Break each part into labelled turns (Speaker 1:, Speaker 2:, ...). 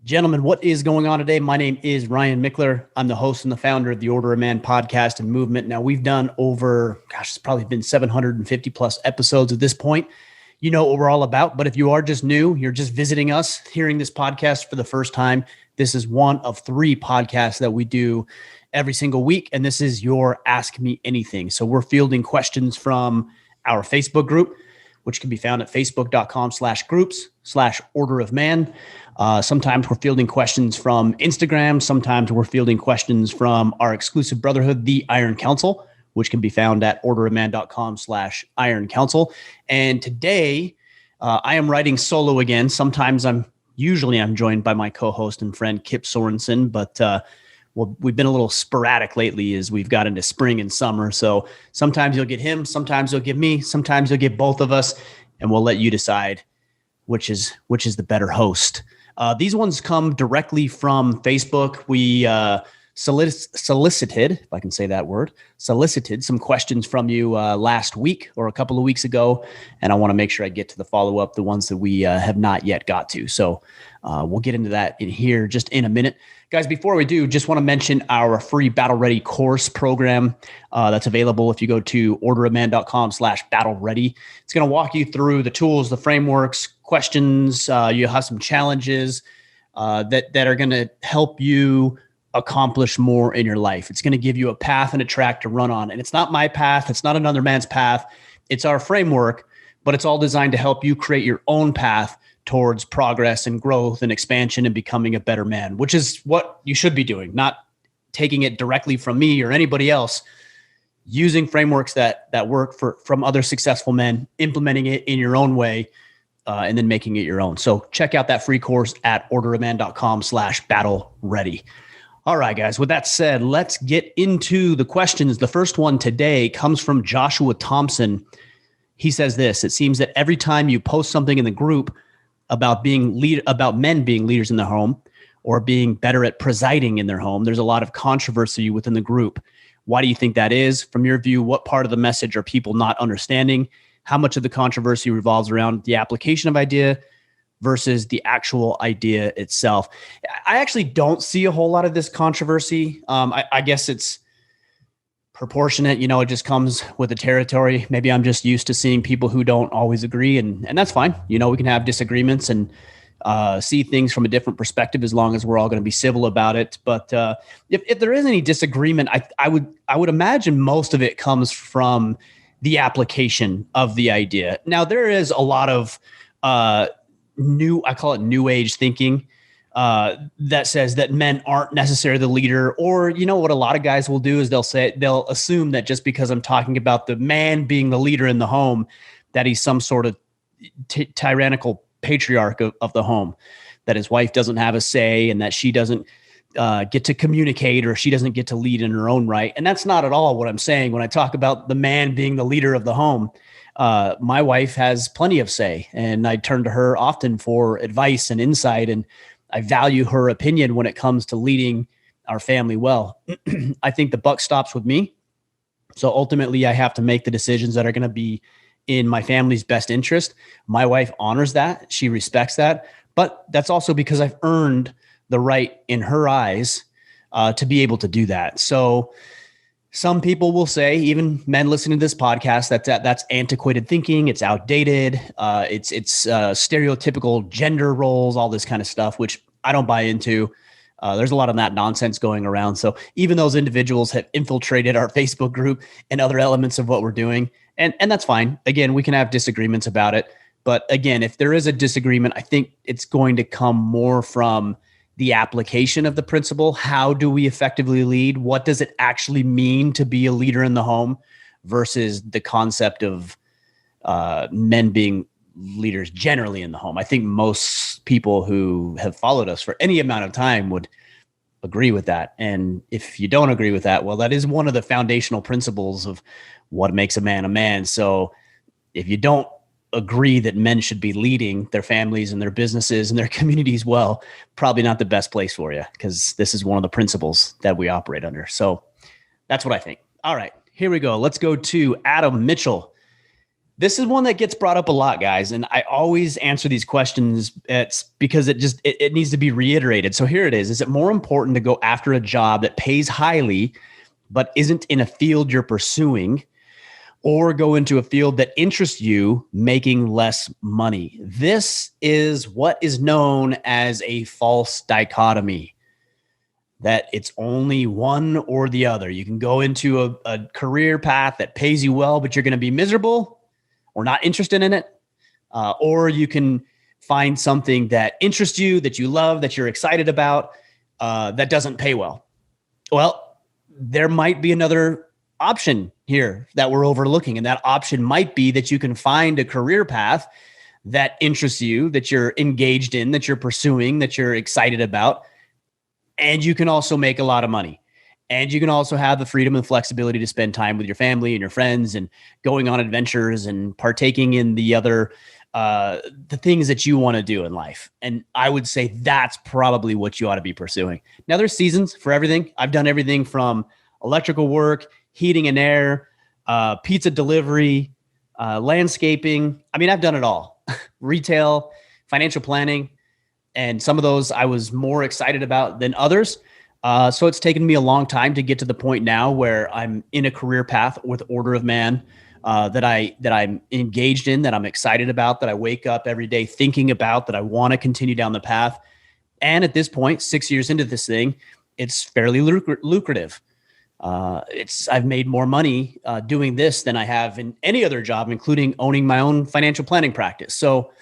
Speaker 1: Gentlemen, what is going on today? My name is Ryan Mickler. I'm the host and the founder of the Order of Man podcast and movement. Now, we've done it's probably been 750 plus episodes at this point. You know what we're all about, but if you are just new, you're just visiting us, hearing this podcast for the first time, this is one of 3 podcasts that we do every single week, and this is your Ask Me Anything. So we're fielding questions from our Facebook group, which can be found at facebook.com/groups/Order of Man. Sometimes we're fielding questions from Instagram. Sometimes we're fielding questions from our exclusive brotherhood, the Iron Council, which can be found at orderofman.com/Iron Council. And today I am writing solo again. Usually I'm joined by my co-host and friend, Kip Sorensen, but we've been a little sporadic lately as we've got into spring and summer. So sometimes you'll get him, sometimes you'll get me, sometimes you'll get both of us, and we'll let you decide which is the better host. These ones come directly from Facebook. We solicited, if I can say that word, some questions from you last week or a couple of weeks ago, and I want to make sure I get to the follow-up, the ones that we have not yet got to. So we'll get into that in here just in a minute. Guys, before we do, just want to mention our free Battle Ready course program that's available if you go to orderofman.com/battle ready. It's going to walk you through the tools, the frameworks, questions. You'll have some challenges that are going to help you accomplish more in your life. It's going to give you a path and a track to run on. And it's not my path. It's not another man's path. It's our framework, but it's all designed to help you create your own path towards progress and growth and expansion and becoming a better man, which is what you should be doing, not taking it directly from me or anybody else, using frameworks that work from other successful men, implementing it in your own way, and then making it your own. So check out that free course at orderofman.com/battle ready. All right, guys, with that said, let's get into the questions. The first one today comes from Joshua Thompson. He says this: it seems that every time you post something in the group about men being leaders in the home or being better at presiding in their home, there's a lot of controversy within the group. Why do you think that is? From your view, what part of the message are people not understanding? How much of the controversy revolves around the application of idea versus the actual idea itself? I actually don't see a whole lot of this controversy. I guess it's proportionate. It just comes with the territory. Maybe I'm just used to seeing people who don't always agree, and that's fine. We can have disagreements and see things from a different perspective as long as we're all going to be civil about it. But if there is any disagreement, I would imagine most of it comes from the application of the idea. Now, there is a lot of I call it new age thinking that says that men aren't necessarily the leader, or what a lot of guys will do is they'll assume that just because I'm talking about the man being the leader in the home, that he's some sort of tyrannical patriarch of the home, that his wife doesn't have a say and that she doesn't get to communicate or she doesn't get to lead in her own right. And that's not at all what I'm saying when I talk about the man being the leader of the home. My wife has plenty of say, and I turn to her often for advice and insight, and I value her opinion when it comes to leading our family well. I think the buck stops with me. So ultimately, I have to make the decisions that are going to be in my family's best interest. My wife honors that. She respects that. But that's also because I've earned the right in her eyes to be able to do that. So some people will say, even men listening to this podcast, that's antiquated thinking. It's outdated. It's stereotypical gender roles, all this kind of stuff, which I don't buy into. There's a lot of that nonsense going around. So even those individuals have infiltrated our Facebook group and other elements of what we're doing. And that's fine. Again, we can have disagreements about it. But again, if there is a disagreement, I think it's going to come more from the application of the principle. How do we effectively lead? What does it actually mean to be a leader in the home versus the concept of men being leaders generally in the home? I think most people who have followed us for any amount of time would agree with that. And if you don't agree with that, well, that is one of the foundational principles of what makes a man a man. So if you don't agree that men should be leading their families and their businesses and their communities well, probably not the best place for you, because this is one of the principles that we operate under. So that's what I think. All right, here we go. Let's go to Adam Mitchell. This is one that gets brought up a lot, guys. And I always answer these questions. It's because it needs to be reiterated. So here it is. Is it more important to go after a job that pays highly, but isn't in a field you're pursuing, or go into a field that interests you, making less money? This is what is known as a false dichotomy, that it's only one or the other. You can go into a career path that pays you well, but you're going to be miserable or not interested in it. Or you can find something that interests you, that you love, that you're excited about, that doesn't pay well. Well, there might be another option here that we're overlooking. And that option might be that you can find a career path that interests you, that you're engaged in, that you're pursuing, that you're excited about. And you can also make a lot of money. And you can also have the freedom and flexibility to spend time with your family and your friends and going on adventures and partaking in the other, the things that you want to do in life. And I would say that's probably what you ought to be pursuing. Now, there's seasons for everything. I've done everything from electrical work, heating and air, pizza delivery, landscaping. I mean, I've done it all. Retail, financial planning. And some of those I was more excited about than others. So it's taken me a long time to get to the point now where I'm in a career path with Order of Man that I'm engaged in, that I'm excited about, that I wake up every day thinking about, that I want to continue down the path. And at this point, 6 years into this thing, it's fairly lucrative. I've made more money doing this than I have in any other job, including owning my own financial planning practice. So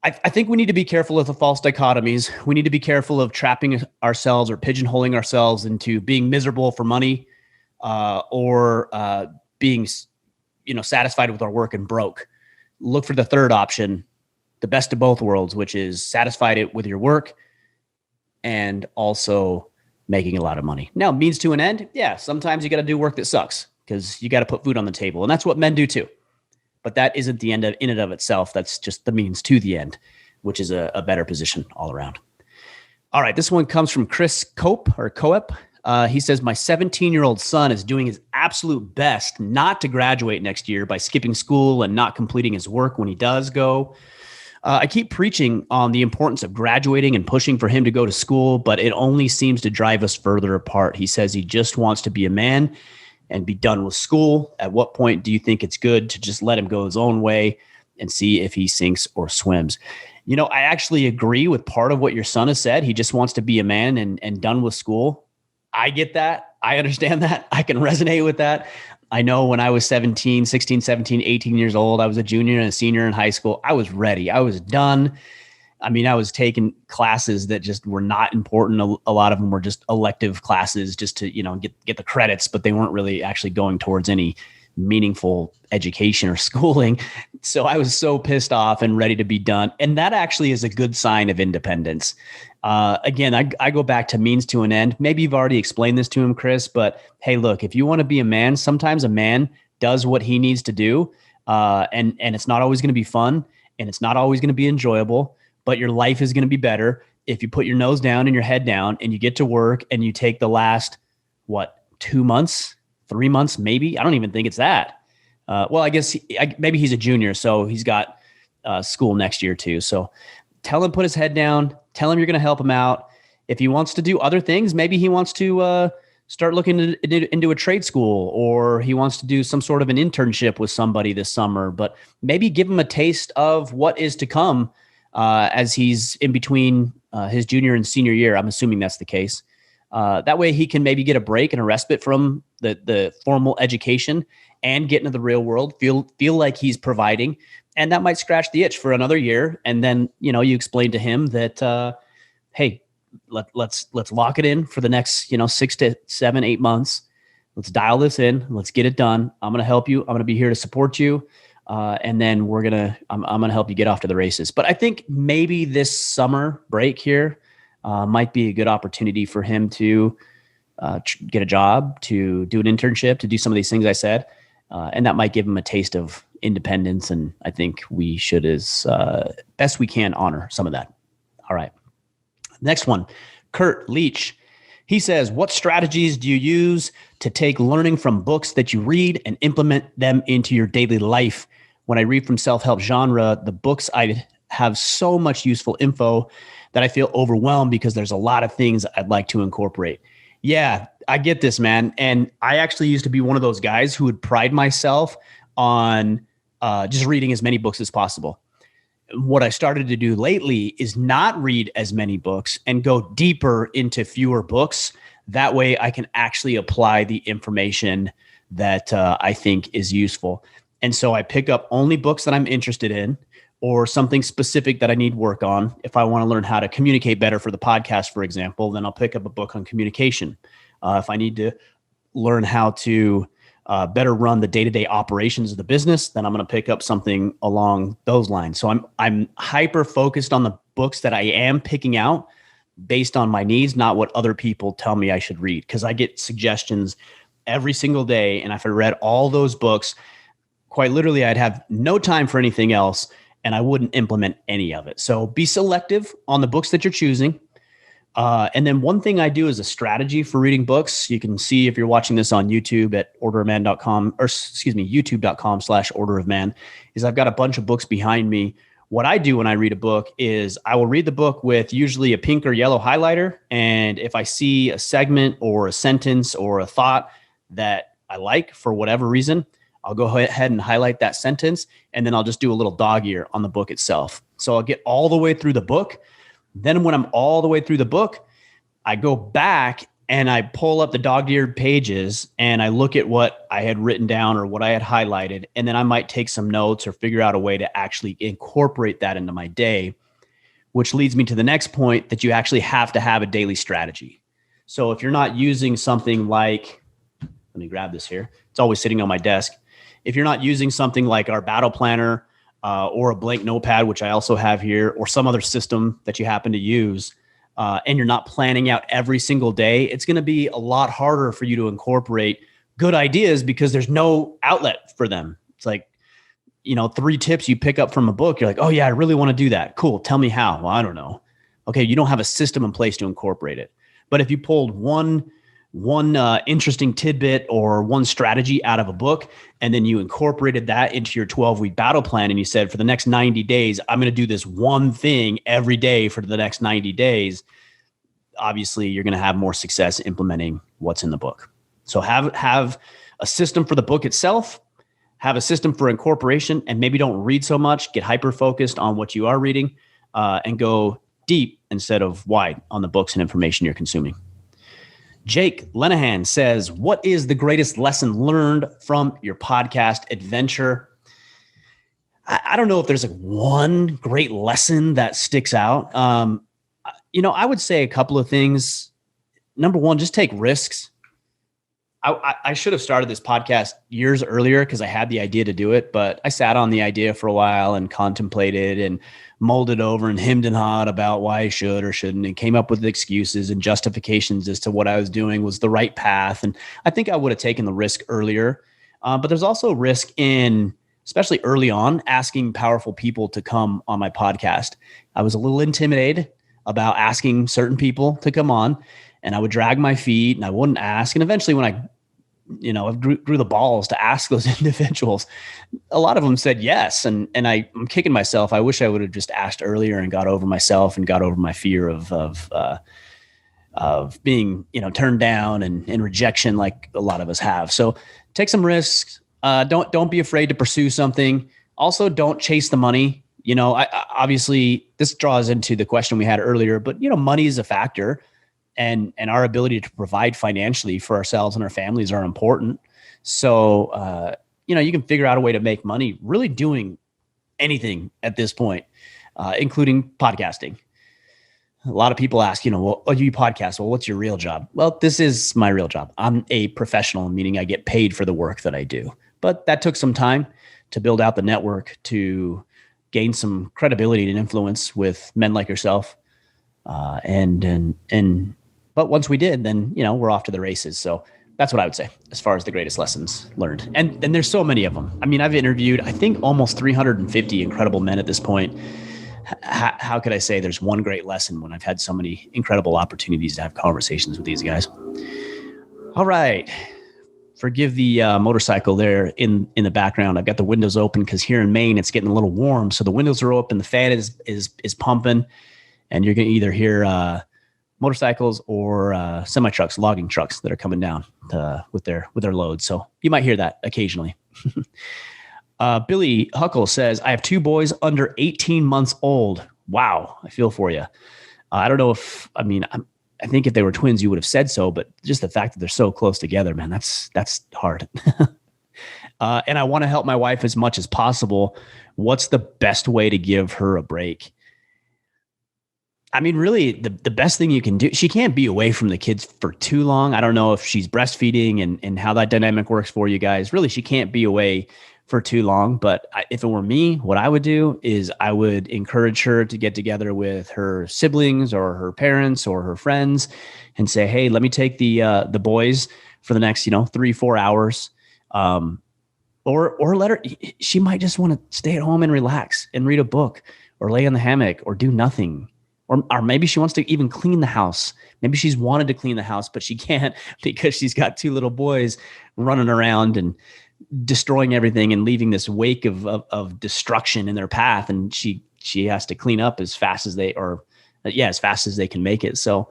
Speaker 1: I think we need to be careful of the false dichotomies. We need to be careful of trapping ourselves or pigeonholing ourselves into being miserable for money, or being, satisfied with our work and broke. Look for the third option, the best of both worlds, which is satisfied with your work and also making a lot of money. Now, means to an end. Yeah, sometimes you got to do work that sucks because you got to put food on the table, and that's what men do too. But that isn't the end in and of itself. That's just the means to the end, which is a better position all around. All right, this one comes from Chris Cope. He says, my 17-year-old son is doing his absolute best not to graduate next year by skipping school and not completing his work when he does go. I keep preaching on the importance of graduating and pushing for him to go to school, but it only seems to drive us further apart. He says he just wants to be a man and be done with school. At what point do you think it's good to just let him go his own way and see if he sinks or swims? I actually agree with part of what your son has said. He just wants to be a man and done with school. I get that. I understand that. I can resonate with that. I know when I was 16, 17, 18 years old, I was a junior and a senior in high school. I was ready. I was done. I mean, I was taking classes that just were not important. A lot of them were just elective classes just to, get the credits, but they weren't really actually going towards any meaningful education or schooling. So I was so pissed off and ready to be done. And that actually is a good sign of independence. Again, I go back to means to an end. Maybe you've already explained this to him, Chris, but hey, look, if you want to be a man, sometimes a man does what he needs to do. And it's not always going to be fun, and it's not always going to be enjoyable, but your life is going to be better if you put your nose down and your head down and you get to work and you take the last, 2 months, 3 months, maybe. I don't even think it's that. Well, I guess maybe he's a junior, so he's got school next year too. So tell him, put his head down, tell him you're going to help him out. If he wants to do other things, maybe he wants to start looking into a trade school, or he wants to do some sort of an internship with somebody this summer, but maybe give him a taste of what is to come as he's in between his junior and senior year. I'm assuming that's the case. That way he can maybe get a break and a respite from the formal education and get into the real world, feel like he's providing. And that might scratch the itch for another year. And then, you explain to him that, hey, let's lock it in for the next, 6 to 7, 8 months. Let's dial this in. Let's get it done. I'm going to help you. I'm going to be here to support you. And then I'm going to help you get off to the races. But I think maybe this summer break here might be a good opportunity for him to get a job, to do an internship, to do some of these things I said. And that might give him a taste of independence. And I think we should, as best we can, honor some of that. All right. Next one, Kurt Leach. He says, what strategies do you use to take learning from books that you read and implement them into your daily life? when I read from self-help genre, the books I have so much useful info that I feel overwhelmed because there's a lot of things I'd like to incorporate. Yeah, I get this, man. And I actually used to be one of those guys who would pride myself on just reading as many books as possible. What I started to do lately is not read as many books and go deeper into fewer books. That way I can actually apply the information that I think is useful. And so I pick up only books that I'm interested in or something specific that I need work on. If I want to learn how to communicate better for the podcast, for example, then I'll pick up a book on communication. If I need to learn how to better run the day-to-day operations of the business, then I'm going to pick up something along those lines. So I'm hyper focused on the books that I am picking out based on my needs, not what other people tell me I should read. Because I get suggestions every single day. And if I read all those books, quite literally, I'd have no time for anything else and I wouldn't implement any of it. So be selective on the books that you're choosing. And then one thing I do as a strategy for reading books, you can see if you're watching this on YouTube at orderofman.com, or youtube.com/orderofman, is I've got a bunch of books behind me. What I do when I read a book is I will read the book with usually a pink or yellow highlighter. And if I see a segment or a sentence or a thought that I like for whatever reason, I'll go ahead and highlight that sentence. And then I'll just do a little dog ear on the book itself. So I'll get all the way through the book. Then when I'm all the way through the book, I go back and I pull up the dog-eared pages and I look at what I had written down or what I had highlighted. And then I might take some notes or figure out a way to actually incorporate that into my day, which leads me to the next point that you actually have to have a daily strategy. So if you're not using something like, let me grab this here. It's always sitting on my desk. If you're not using something like our battle planner, or a blank notepad, which I also have here, or some other system that you happen to use, and you're not planning out every single day, it's going to be a lot harder for you to incorporate good ideas because there's no outlet for them. It's like, 3 tips you pick up from a book. You're like, oh yeah, I really want to do that. Cool. Tell me how. Well, I don't know. Okay. You don't have a system in place to incorporate it. But if you pulled one interesting tidbit or one strategy out of a book, and then you incorporated that into your 12-week battle plan, and you said, for the next 90 days, I'm going to do this one thing every day for the next 90 days, obviously you're going to have more success implementing what's in the book. So have a system for the book itself, have a system for incorporation, and maybe don't read so much, get hyper-focused on what you are reading, and go deep instead of wide on the books and information you're consuming. Jake Lenahan says, what is the greatest lesson learned from your podcast adventure? I don't know if there's one great lesson that sticks out. I would say a couple of things. Number one, just take risks. I should have started this podcast years earlier because I had the idea to do it, but I sat on the idea for a while and contemplated and molded over and hemmed and hawed about why I should or shouldn't, and came up with excuses and justifications as to what I was doing was the right path. And I think I would have taken the risk earlier. But there's also risk in, especially early on, asking powerful people to come on my podcast. I was a little intimidated about asking certain people to come on, and I would drag my feet and I wouldn't ask. And eventually when I grew the balls to ask those individuals, a lot of them said yes. And I'm kicking myself. I wish I would have just asked earlier and got over myself and got over my fear of being, turned down and rejection like a lot of us have. So take some risks. Don't be afraid to pursue something. Also, don't chase the money. Obviously this draws into the question we had earlier, but money is a factor. And our ability to provide financially for ourselves and our families are important. So, you can figure out a way to make money really doing anything at this point, including podcasting. A lot of people ask, well, oh, you podcast. Well, what's your real job? Well, this is my real job. I'm a professional, meaning I get paid for the work that I do. But that took some time to build out the network, to gain some credibility and influence with men like yourself. But once we did, then, we're off to the races. So that's what I would say as far as the greatest lessons learned. And there's so many of them. I mean, I've interviewed, I think, almost 350 incredible men at this point. How could I say there's one great lesson when I've had so many incredible opportunities to have conversations with these guys? All right. Forgive the motorcycle there in the background. I've got the windows open because here in Maine it's getting a little warm, so the windows are open, the fan is pumping, and you're going to either hear motorcycles or semi trucks, logging trucks that are coming down with their loads. So you might hear that occasionally. Billy Huckle says, "I have 2 boys under 18 months old." Wow, I feel for you. I don't know if I think if they were twins, you would have said so, but just the fact that they're so close together, man, that's hard. And I want to help my wife as much as possible. What's the best way to give her a break? I mean, really, the best thing you can do, she can't be away from the kids for too long. I don't know if she's breastfeeding and how that dynamic works for you guys. Really, she can't be away for too long. But if it were me, what I would do is I would encourage her to get together with her siblings or her parents or her friends and say, "Hey, let me take the boys for the next 3-4 hours." Or let her. She might just want to stay at home and relax and read a book or lay in the hammock or do nothing. Or maybe she wants to even clean the house. Maybe she's wanted to clean the house, but she can't because she's got 2 little boys running around and destroying everything and leaving this wake of destruction in their path. And she has to clean up as fast as they can make it. So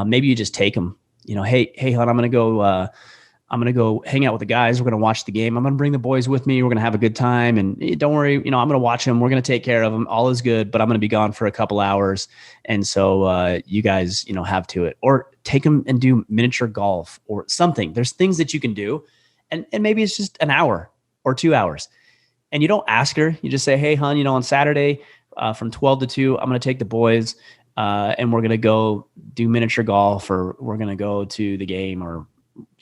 Speaker 1: maybe you just take them, hey, hon, I'm going to go hang out with the guys. We're going to watch the game. I'm going to bring the boys with me. We're going to have a good time. And don't worry, I'm going to watch them. We're going to take care of them. All is good, but I'm going to be gone for a couple hours. And so you guys, have to it. Or take them and do miniature golf or something. There's things that you can do. And maybe it's just an hour or 2 hours. And you don't ask her. You just say, "Hey, hon, on Saturday from 12 to 2, I'm going to take the boys and we're going to go do miniature golf, or we're going to go to the game, or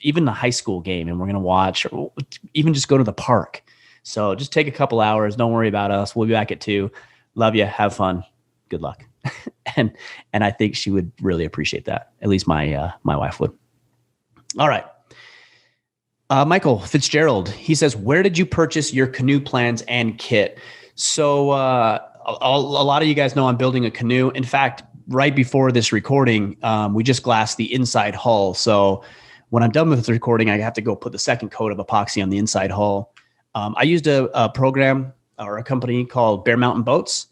Speaker 1: even the high school game, and we're going to watch, or even just go to the park. So just take a couple hours. Don't worry about us. We'll be back at 2. Love you. Have fun. Good luck." and I think she would really appreciate that. At least my wife would. All right. Michael Fitzgerald, he says, "Where did you purchase your canoe plans and kit?" So a lot of you guys know I'm building a canoe. In fact, right before this recording, we just glassed the inside hull. So when I'm done with the recording, I have to go put the second coat of epoxy on the inside hull. I used a program or a company called Bear Mountain Boats,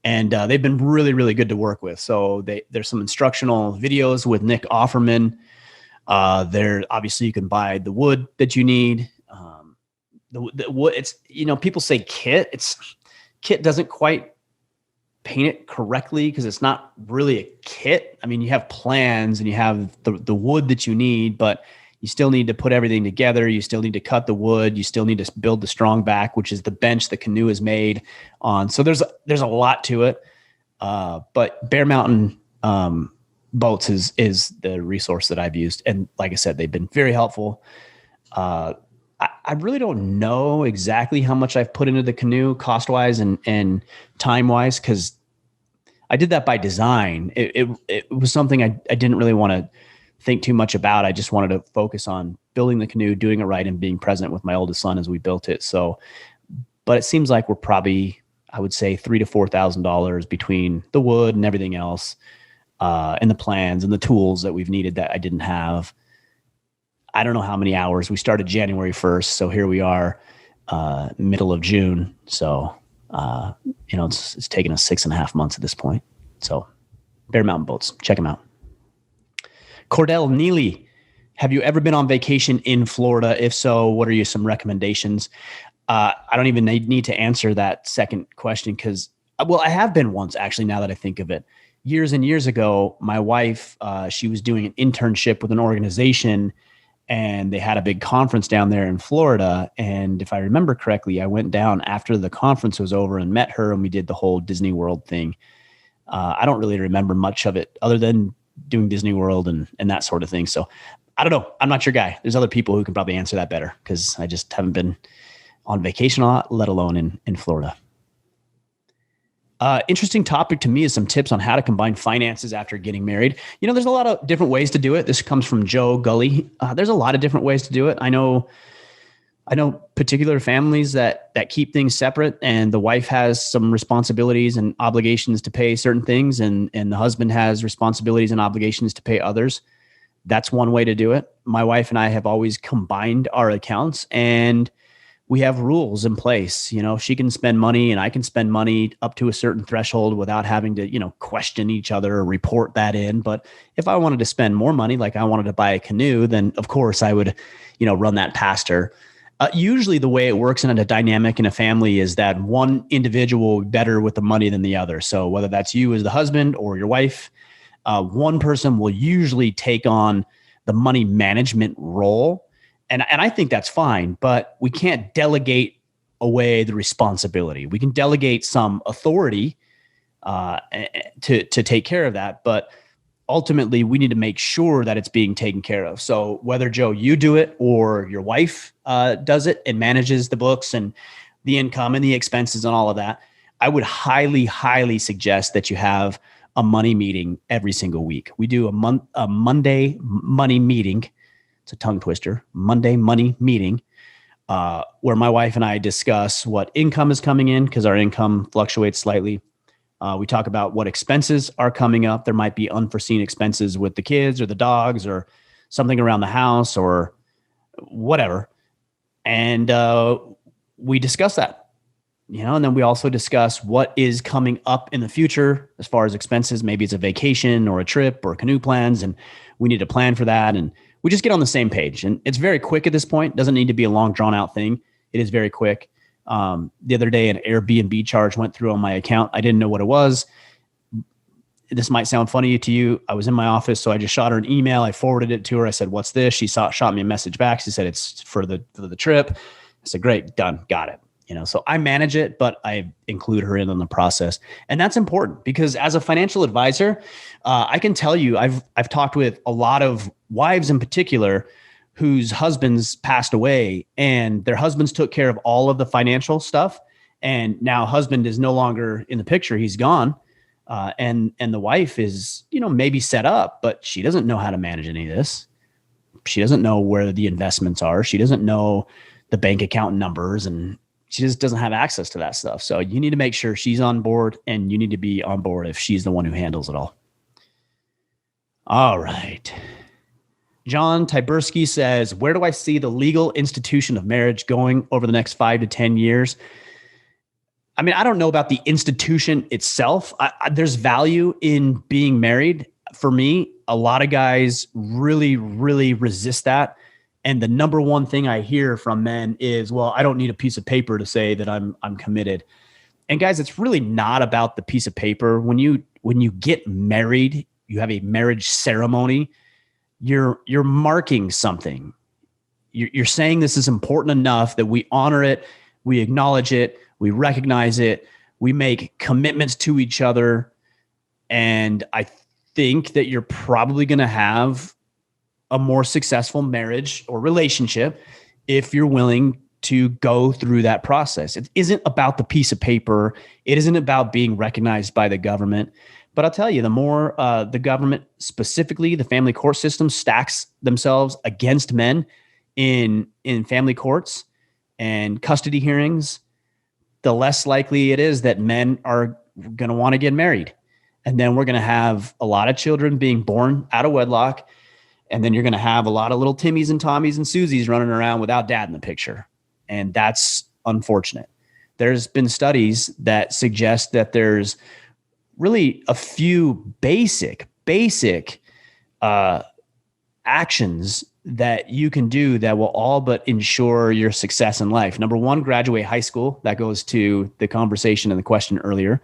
Speaker 1: and they've been really, really good to work with. So there's some instructional videos with Nick Offerman. There, obviously, you can buy the wood that you need. The wood, it's, people say kit. Kit doesn't quite paint it correctly because it's not really a kit. I mean, you have plans and you have the wood that you need, but you still need to put everything together. You still need to cut the wood. You still need to build the strong back, which is the bench the canoe is made on. So there's a lot to it. But Bear Mountain Boats is the resource that I've used. And like I said, they've been very helpful. I really don't know exactly how much I've put into the canoe cost-wise and time-wise, because I did that by design. It was something I didn't really want to think too much about. I just wanted to focus on building the canoe, doing it right, and being present with my oldest son as we built it. So, but it seems like we're probably, I would say, $3,000 to $4,000 between the wood and everything else, and the plans and the tools that we've needed that I didn't have. I don't know how many hours. We started January 1st. So here we are, middle of June. So, it's taken us 6.5 months at this point. So Bear Mountain Boats, check them out. Cordell Neely, have you ever been on vacation in Florida? If so, what are some recommendations? I don't even need to answer that second question because, I have been once actually, now that I think of it. Years and years ago, my wife, she was doing an internship with an organization, and they had a big conference down there in Florida. And if I remember correctly, I went down after the conference was over and met her, and we did the whole Disney World thing. I don't really remember much of it other than doing Disney World and that sort of thing. So I don't know. I'm not your guy. There's other people who can probably answer that better because I just haven't been on vacation a lot, let alone in Florida. Interesting topic to me is some tips on how to combine finances after getting married. There's a lot of different ways to do it. This comes from Joe Gully. There's a lot of different ways to do it. I know particular families that keep things separate, and the wife has some responsibilities and obligations to pay certain things, and the husband has responsibilities and obligations to pay others. That's one way to do it. My wife and I have always combined our accounts, and we have rules in place. She can spend money and I can spend money up to a certain threshold without having to, question each other or report that in. But if I wanted to spend more money, like I wanted to buy a canoe, then of course I would, run that past her. Usually the way it works in a dynamic in a family is that one individual will be better with the money than the other. So whether that's you as the husband or your wife, one person will usually take on the money management role. And I think that's fine, but we can't delegate away the responsibility. We can delegate some authority to take care of that, but ultimately we need to make sure that it's being taken care of. So whether, Joe, you do it or your wife does it and manages the books and the income and the expenses and all of that, I would highly, highly suggest that you have a money meeting every single week. We do a Monday money meeting. It's a tongue twister. Monday money meeting, where my wife and I discuss what income is coming in, because our income fluctuates slightly. We talk about what expenses are coming up. There might be unforeseen expenses with the kids or the dogs or something around the house or whatever. And we discuss that, and then we also discuss what is coming up in the future as far as expenses. Maybe it's a vacation or a trip or canoe plans, and we need to plan for that. And we just get on the same page, and it's very quick at this point. It doesn't need to be a long drawn out thing. It is very quick. The other day, an Airbnb charge went through on my account. I didn't know what it was. This might sound funny to you. I was in my office, so I just shot her an email. I forwarded it to her. I said, "What's this?" She shot me a message back. She said, "It's for the trip." I said, "Great, done, got it." So I manage it, but I include her in on the process. And that's important because as a financial advisor, I can tell you, I've talked with a lot of wives in particular whose husbands passed away, and their husbands took care of all of the financial stuff. And now husband is no longer in the picture. He's gone. And the wife is, maybe set up, but she doesn't know how to manage any of this. She doesn't know where the investments are. She doesn't know the bank account numbers, and she just doesn't have access to that stuff. So you need to make sure she's on board, and you need to be on board if she's the one who handles it all. All right. John Tyberski says, where do I see the legal institution of marriage going over the next 5 to 10 years? I mean, I don't know about the institution itself. There's value in being married. For me, a lot of guys really, really resist that. And the number one thing I hear from men is, well, I don't need a piece of paper to say that I'm committed. And guys, it's really not about the piece of paper. When you get married, you have a marriage ceremony, you're marking something. You're saying this is important enough that we honor it, we acknowledge it, we recognize it, we make commitments to each other. And I think that you're probably going to have a more successful marriage or relationship if you're willing to go through that process. It isn't about the piece of paper. It isn't about being recognized by the government. But I'll tell you, the more the government, specifically the family court system, stacks themselves against men in family courts and custody hearings, the less likely it is that men are going to want to get married. And then we're going to have a lot of children being born out of wedlock. And then you're going to have a lot of little Timmies and Tommies and Susies running around without dad in the picture. And that's unfortunate. There's been studies that suggest that there's really a few basic actions that you can do that will all but ensure your success in life. Number one, graduate high school. That goes to the conversation and the question earlier.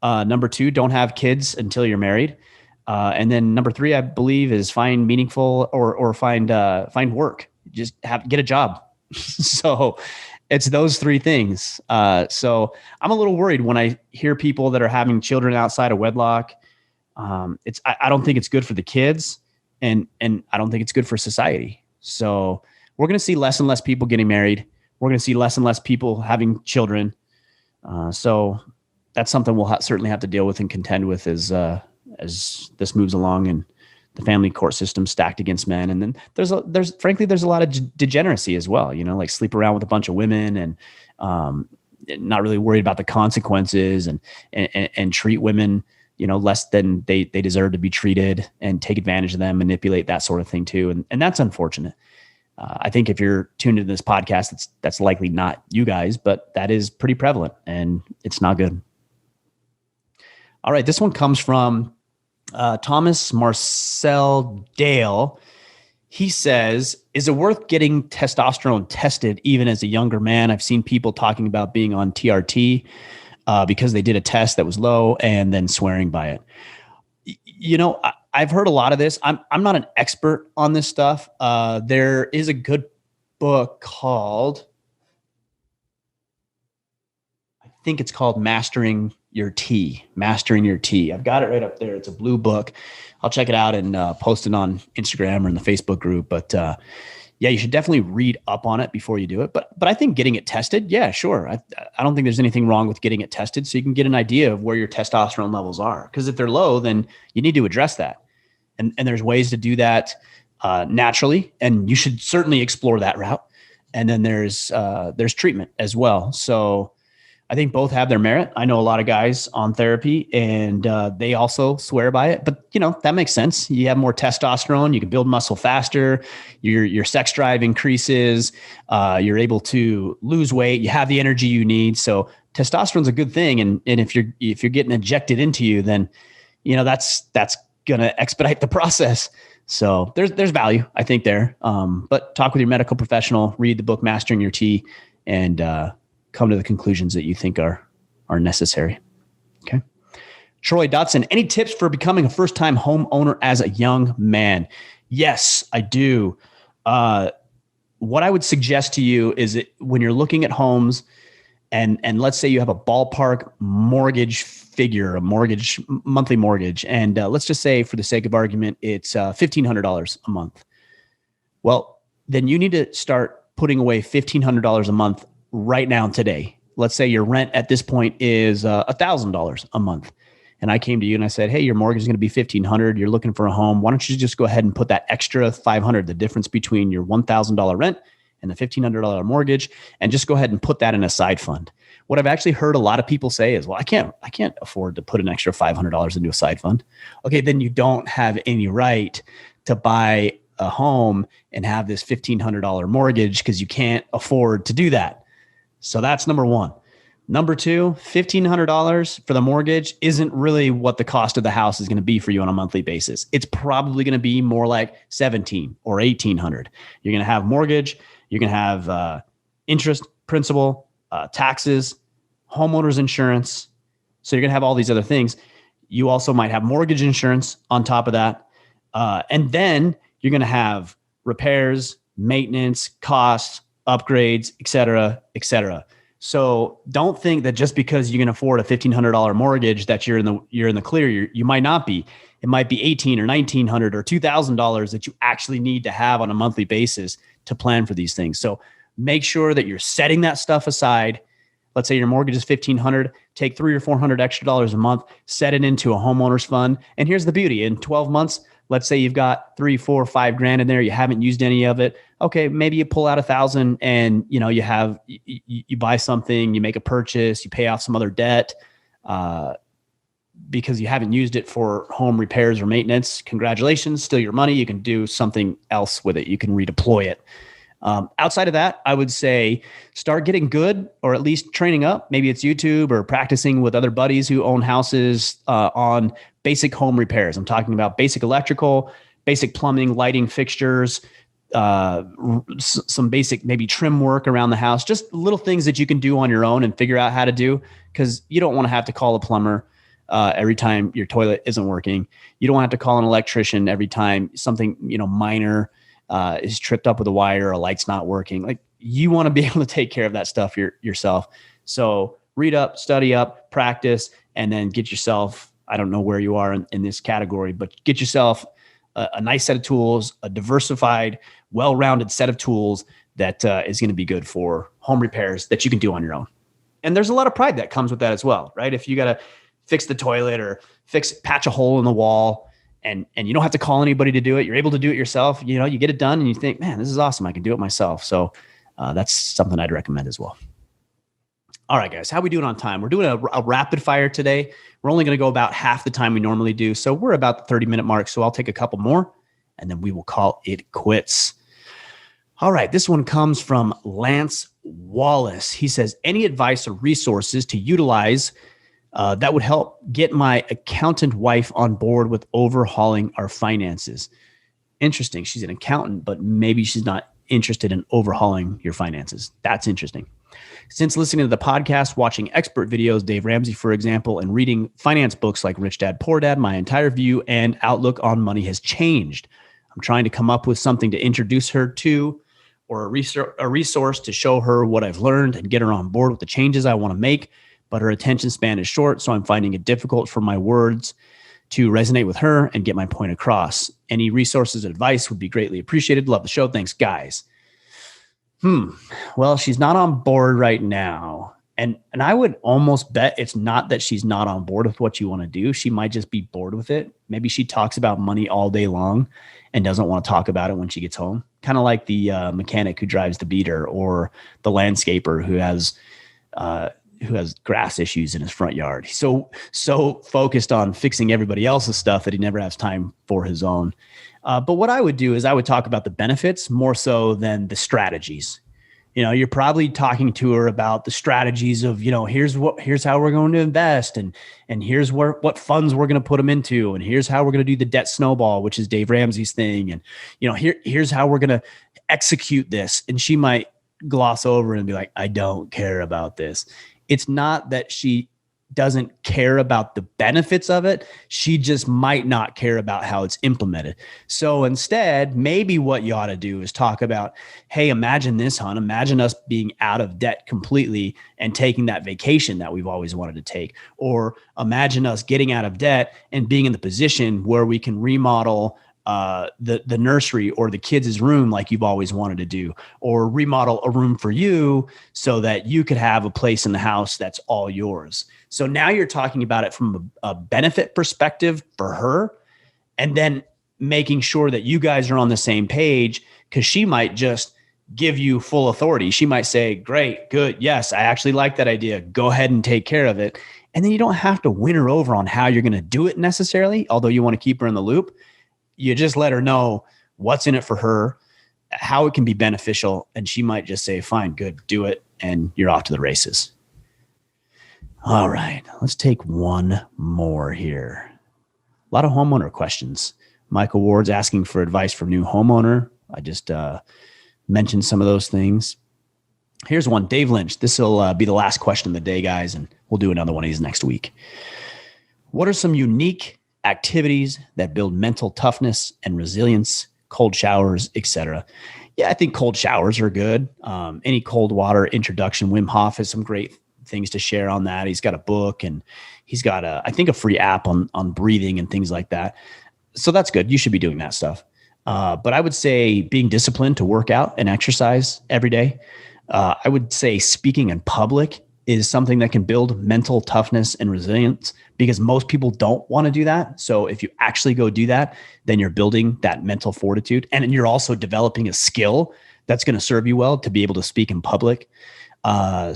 Speaker 1: Number two, don't have kids until you're married. And then number three, I believe, is find meaningful or find work. Just get a job. So it's those three things. So I'm a little worried when I hear people that are having children outside of wedlock. I don't think it's good for the kids, and I don't think it's good for society. So we're going to see less and less people getting married. We're going to see less and less people having children. So that's something we'll certainly have to deal with and contend with as this moves along and the family court system stacked against men. And then there's a lot of degeneracy as well, like sleep around with a bunch of women and not really worried about the consequences and treat women less than they deserve to be treated and take advantage of them, manipulate that sort of thing too. And that's unfortunate. I think if you're tuned into this podcast, that's likely not you guys, but that is pretty prevalent and it's not good. All right. This one comes from Thomas Marcel Dale. He says, is it worth getting testosterone tested even as a younger man? I've seen people talking about being on TRT because they did a test that was low and then swearing by it. I've heard a lot of this. I'm not an expert on this stuff. There is a good book called, I think it's called Mastering Your T. I've got it right up there. It's a blue book. I'll check it out and post it on Instagram or in the Facebook group. But yeah, you should definitely read up on it before you do it. But I think getting it tested, yeah, sure. I don't think there's anything wrong with getting it tested so you can get an idea of where your testosterone levels are. Because if they're low, then you need to address that. And there's ways to do that naturally, and you should certainly explore that route. And then there's treatment as well. So I think both have their merit. I know a lot of guys on therapy and they also swear by it, but that makes sense. You have more testosterone, you can build muscle faster. Your sex drive increases. You're able to lose weight. You have the energy you need. So testosterone's a good thing. And if you're getting injected into you, then, that's going to expedite the process. So there's value, I think there. But talk with your medical professional, read the book, Mastering Your T, and come to the conclusions that you think are necessary. Okay. Troy Dotson, any tips for becoming a first-time homeowner as a young man? Yes, I do. What I would suggest to you is that when you're looking at homes and let's say you have a ballpark mortgage figure, monthly mortgage, and let's just say for the sake of argument, it's $1,500 a month. Well, then you need to start putting away $1,500 a month right now today. Let's say your rent at this point is $1,000 a month. And I came to you and I said, hey, your mortgage is going to be $1,500. You're looking for a home. Why don't you just go ahead and put that extra $500, the difference between your $1,000 rent and the $1,500 mortgage, and just go ahead and put that in a side fund. What I've actually heard a lot of people say is, well, I can't afford to put an extra $500 into a side fund. Okay, then you don't have any right to buy a home and have this $1,500 mortgage because you can't afford to do that. So that's number one. Number two, $1,500 for the mortgage isn't really what the cost of the house is going to be for you on a monthly basis. It's probably going to be more like $1,700 or $1,800. You're going to have mortgage. You're going to have interest, principal, taxes, homeowners insurance. So you're going to have all these other things. You also might have mortgage insurance on top of that. And then you're going to have repairs, maintenance, costs, upgrades, et cetera, et cetera. So don't think that just because you can afford a $1,500 mortgage that you're in the clear. You might not be. It might be $1,800 or $1,900 or $2,000 that you actually need to have on a monthly basis to plan for these things. So make sure that you're setting that stuff aside. Let's say your mortgage is $1,500. Take $300 or $400 extra dollars a month. Set it into a homeowner's fund. And here's the beauty: in 12 months, let's say you've got $3, $4, $5 in there. You haven't used any of it. Okay, maybe you pull out $1,000 and you buy something, you make a purchase, you pay off some other debt because you haven't used it for home repairs or maintenance. Congratulations, still your money. You can do something else with it. You can redeploy it. Outside of that, I would say start getting good, or at least training up. Maybe it's YouTube or practicing with other buddies who own houses on basic home repairs. I'm talking about basic electrical, basic plumbing, lighting fixtures, some basic maybe trim work around the house, just little things that you can do on your own and figure out how to do, because you don't want to have to call a plumber every time your toilet isn't working. You don't have to call an electrician every time something minor is tripped up with a wire or a light's not working. Like, you want to be able to take care of that stuff yourself. So read up, study up, practice, and then get yourself, I don't know where you are in this category, but get yourself a nice set of tools, a diversified, well-rounded set of tools that is going to be good for home repairs that you can do on your own. And there's a lot of pride that comes with that as well, right? If you got to fix the toilet or patch a hole in the wall, and you don't have to call anybody to do it, you're able to do it yourself. You get it done and you think, man, this is awesome. I can do it myself. So that's something I'd recommend as well. All right, guys, how we doing on time? We're doing a rapid fire today. We're only going to go about half the time we normally do. So we're about the 30-minute mark. So I'll take a couple more and then we will call it quits. All right, this one comes from Lance Wallace. He says, any advice or resources to utilize that would help get my accountant wife on board with overhauling our finances? Interesting. She's an accountant, but maybe she's not interested in overhauling your finances. That's interesting. Since listening to the podcast, watching expert videos, Dave Ramsey, for example, and reading finance books like Rich Dad, Poor Dad, my entire view and outlook on money has changed. I'm trying to come up with something to introduce her to, or a resource to show her what I've learned and get her on board with the changes I want to make. But her attention span is short, so I'm finding it difficult for my words to resonate with her and get my point across. Any resources, advice would be greatly appreciated. Love the show. Thanks, guys. Well, she's not on board right now. And I would almost bet it's not that she's not on board with what you want to do. She might just be bored with it. Maybe she talks about money all day long and doesn't want to talk about it when she gets home. Kind of like the mechanic who drives the beater, or the landscaper who has grass issues in his front yard. He's so focused on fixing everybody else's stuff that he never has time for his own. But what I would do is I would talk about the benefits more so than the strategies. You're probably talking to her about the strategies of, here's how we're going to invest, and here's what funds we're going to put them into, and here's how we're going to do the debt snowball, which is Dave Ramsey's thing. And, here's how we're going to execute this. And she might gloss over and be like, I don't care about this. It's not that she doesn't care about the benefits of it. She just might not care about how it's implemented. So instead, maybe what you ought to do is talk about, hey, imagine this, hon. Imagine us being out of debt completely and taking that vacation that we've always wanted to take. Or imagine us getting out of debt and being in the position where we can remodel the nursery or the kids' room like you've always wanted to do, or remodel a room for you so that you could have a place in the house that's all yours. So now you're talking about it from a benefit perspective for her, and then making sure that you guys are on the same page, because she might just give you full authority. She might say, great, good. Yes, I actually like that idea. Go ahead and take care of it. And then you don't have to win her over on how you're going to do it necessarily, although you want to keep her in the loop. You just let her know what's in it for her, how it can be beneficial, and she might just say, fine, good, do it, and you're off to the races. All right, let's take one more here. A lot of homeowner questions. Michael Ward's asking for advice for new homeowner. I just mentioned some of those things. Here's one, Dave Lynch. This will be the last question of the day, guys, and we'll do another one of these next week. What are some unique activities that build mental toughness and resilience, cold showers, etc.? Yeah, I think cold showers are good. Any cold water introduction. Wim Hof has some great things to share on that. He's got a book, and he's got I think a free app on breathing and things like that. So that's good. You should be doing that stuff. But I would say being disciplined to work out and exercise every day. I would say speaking in public is something that can build mental toughness and resilience, because most people don't want to do that. So if you actually go do that, then you're building that mental fortitude, and you're also developing a skill that's going to serve you well to be able to speak in public. I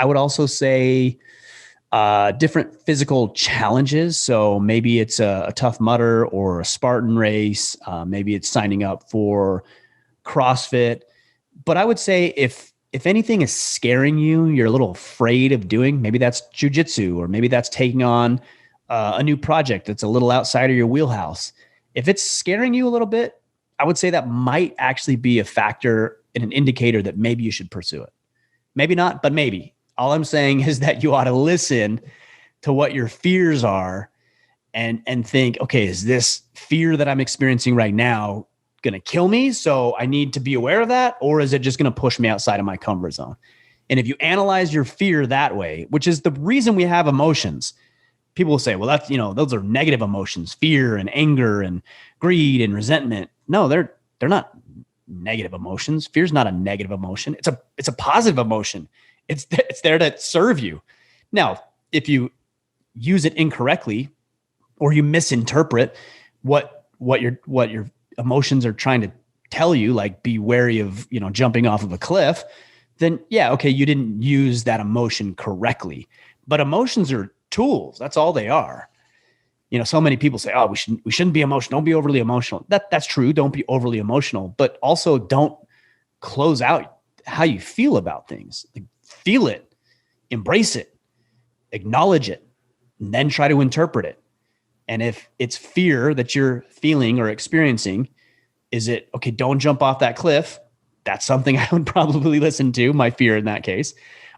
Speaker 1: would also say different physical challenges. So maybe it's a Tough Mudder or a Spartan race. Maybe it's signing up for CrossFit. But I would say if anything is scaring you, you're a little afraid of doing, maybe that's jujitsu, or maybe that's taking on a new project that's a little outside of your wheelhouse. If it's scaring you a little bit, I would say that might actually be a factor and an indicator that maybe you should pursue it. Maybe not, but maybe. All I'm saying is that you ought to listen to what your fears are and think, okay, is this fear that I'm experiencing right now going to kill me? So I need to be aware of that, or is it just going to push me outside of my comfort zone? And if you analyze your fear that way, which is the reason we have emotions, people will say, well, that's, those are negative emotions, fear and anger and greed and resentment. No, they're not negative emotions. Fear is not a negative emotion. It's a positive emotion. It's there to serve you. Now, if you use it incorrectly, or you misinterpret what your emotions are trying to tell you, like be wary of, jumping off of a cliff, then yeah, okay, you didn't use that emotion correctly. But emotions are tools. That's all they are. So many people say, "Oh, we shouldn't be emotional. Don't be overly emotional." That's true. Don't be overly emotional, but also don't close out how you feel about things. Like, feel it, embrace it, acknowledge it, and then try to interpret it. And if it's fear that you're feeling or experiencing, is it, okay, don't jump off that cliff? That's something I would probably listen to, my fear in that case.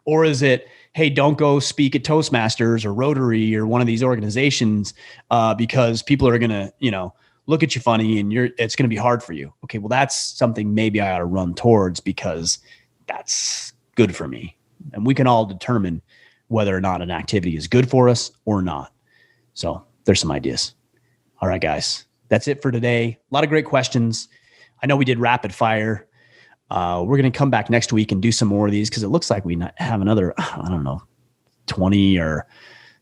Speaker 1: Or is it, hey, don't go speak at Toastmasters or Rotary or one of these organizations because people are going to, look at you funny and it's going to be hard for you. Okay, well, that's something maybe I ought to run towards because that's good for me. And we can all determine whether or not an activity is good for us or not. So there's some ideas. All right, guys, that's it for today. A lot of great questions. I know we did rapid fire. We're going to come back next week and do some more of these because it looks like we have another, 20 or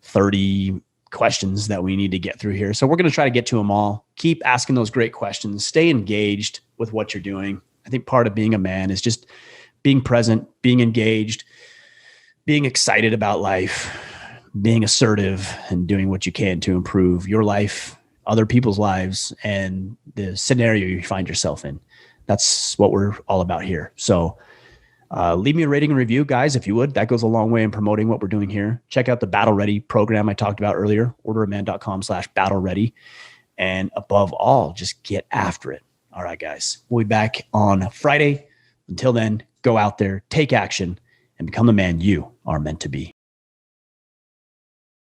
Speaker 1: 30 questions that we need to get through here. So we're going to try to get to them all. Keep asking those great questions. Stay engaged with what you're doing. I think part of being a man is just being present, being engaged, being excited about life, being assertive, and doing what you can to improve your life, other people's lives, and the scenario you find yourself in. That's what we're all about here. So leave me a rating and review, guys, if you would. That goes a long way in promoting what we're doing here. Check out the Battle Ready program I talked about earlier, orderoman.com/battle ready. And above all, just get after it. All right, guys. We'll be back on Friday. Until then, go out there, take action, and become the man you are meant to be.